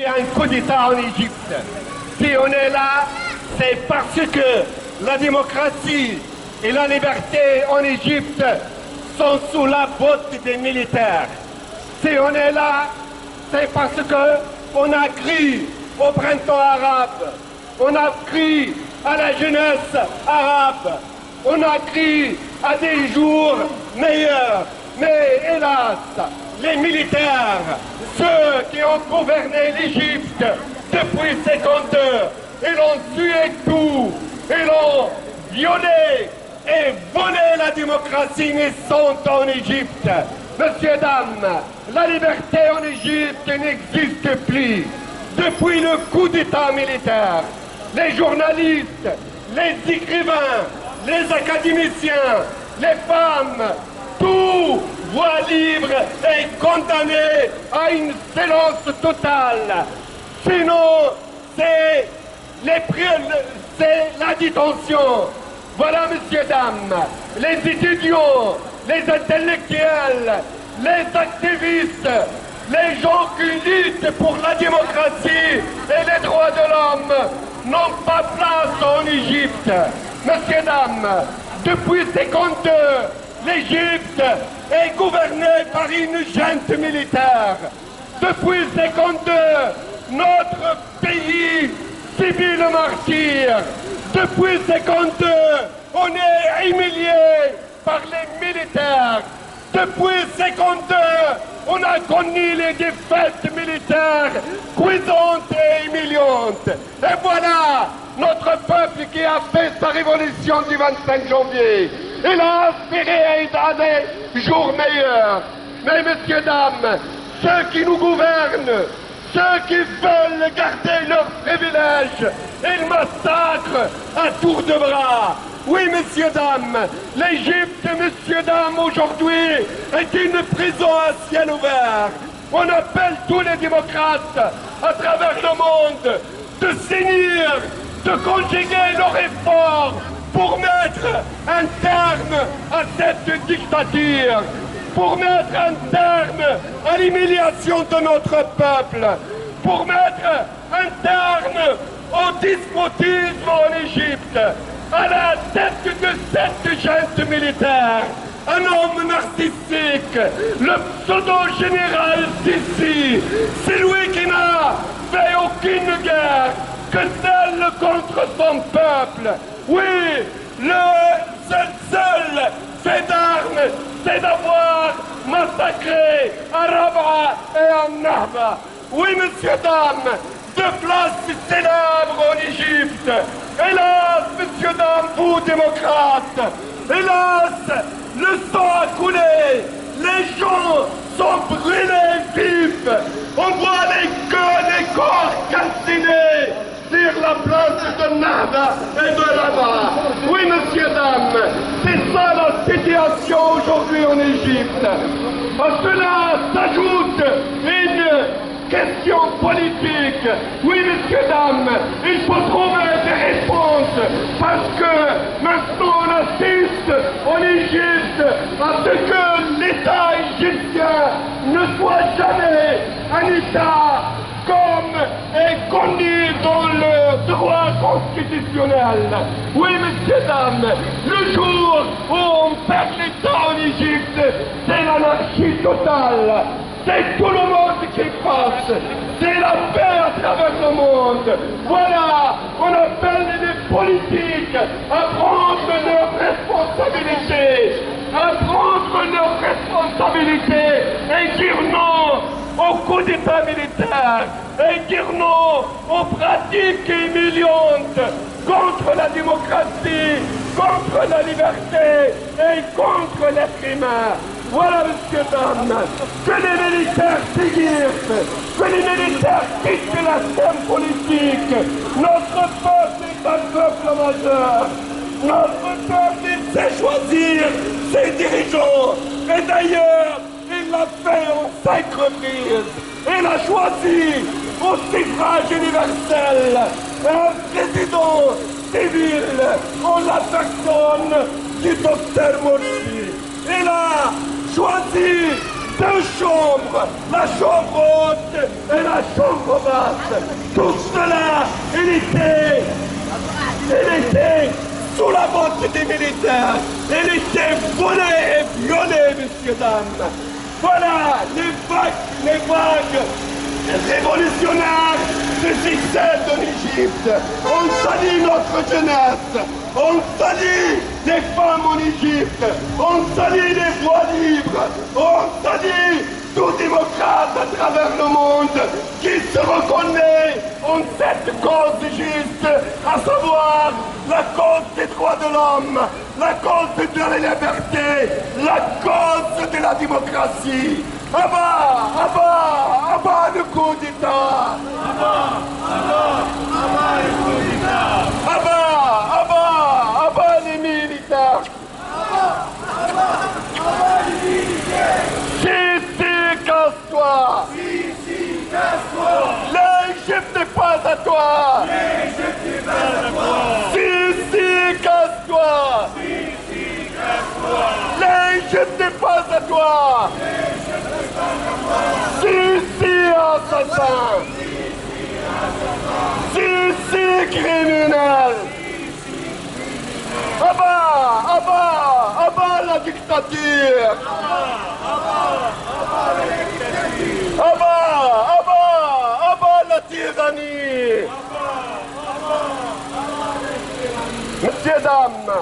Il y a un coup d'État en Égypte. Si on est là, c'est parce que la démocratie et la liberté en Égypte sont sous la botte des militaires. Si on est là, c'est parce qu'on a cru au printemps arabe, on a cru à la jeunesse arabe, on a cru à des jours meilleurs. Mais hélas, les militaires, ceux qui ont gouverné l'Égypte depuis 52, ils ont tué tout, ils ont violé et volé la démocratie naissante en Égypte. Messieurs, dames, la liberté en Égypte n'existe plus. Depuis le coup d'État militaire, les journalistes, les écrivains, les académiciens, les femmes, tout voix libre est condamné à une silence totale. Sinon, c'est la détention. Voilà, messieurs, dames, les étudiants, les intellectuels, les activistes, les gens qui luttent pour la démocratie et les droits de l'homme n'ont pas place en Égypte. Messieurs, dames, depuis 52, l'Égypte est gouvernée par une junte militaire. Depuis 52, notre pays subit le martyre. Depuis 52, on est humilié par les militaires. Depuis 52, on a connu les défaites militaires cuisantes et humiliantes. Et voilà notre peuple qui a fait sa révolution du 25 janvier. Il a aspiré à des jours meilleurs. Mais messieurs, dames, ceux qui nous gouvernent, ceux qui veulent garder leurs privilèges, ils massacrent à tour de bras. Oui, messieurs, dames, l'Égypte, messieurs, dames, aujourd'hui est une prison à ciel ouvert. On appelle tous les démocrates à travers le monde de s'unir, de conjuguer leurs efforts pour mettre un terme à cette dictature, pour mettre un terme à l'humiliation de notre peuple, pour mettre un terme au despotisme en Égypte. À la tête de cette junte militaire, un homme narcissique, le pseudo-général Sissi, c'est lui qui n'a fait aucune guerre que celle contre son peuple. Oui, le seul fait d'armes, c'est d'avoir massacré à Rabat et à Nahba. Oui, messieurs, dames, deux places célèbres en Égypte. Hélas, messieurs, dames, vous, démocrates, hélas, le sang a coulé, les gens sont brûlés vifs, on voit les corps calcinés sur la place de Nahda et de Rabat. Oui, messieurs, dames, c'est ça la situation aujourd'hui en Égypte. À cela s'ajoute une question politique. Oui, messieurs, dames, il faut trouver des réponses parce que maintenant on assiste en Égypte à ce que l'État égyptien ne soit jamais un État comme est connu dans le droit constitutionnel. Oui, messieurs, dames, le jour où on perd l'État en Égypte, c'est l'anarchie totale. C'est tout le monde qui passe. C'est la paix à travers le monde. Voilà, on appelle les politiques à prendre leurs responsabilités, et dire non au coup d'État militaire, et dire non aux pratiques humiliantes contre la démocratie, contre la liberté et contre l'être humain. Voilà, messieurs, dames, que les militaires s'exercent, que les militaires quittent la scène politique. Notre peuple est un peuple majeur. Notre peuple, il sait choisir ses dirigeants. Et d'ailleurs, il l'a fait en 5 reprises. Il a choisi au suffrage universel un président civil en la personne du docteur Morsi. Il a choisi deux chambres, la chambre haute et la chambre basse. Tout cela, il était sous la botte des militaires. Il était volé et violé, messieurs, dames. Voilà les vagues révolutionnaires de succès de l'Égypte. On salit notre jeunesse. On salit les femmes en Égypte. On salit les voix libres. On salit tout démocrate à travers le monde qui se reconnaît en cette cause juste, à savoir la cause des droits de l'homme, la cause de la liberté, la cause de la démocratie. Abat le coup d'État. Abat les militaires. Sisi, casse-toi. L'Égypte n'est pas à toi. Sisi, casse-toi. L'Égypte n'est pas à toi. Sisi, assassin. Sisi, criminel. Abat la dictature. Abat la tyrannie. Messieurs, dames,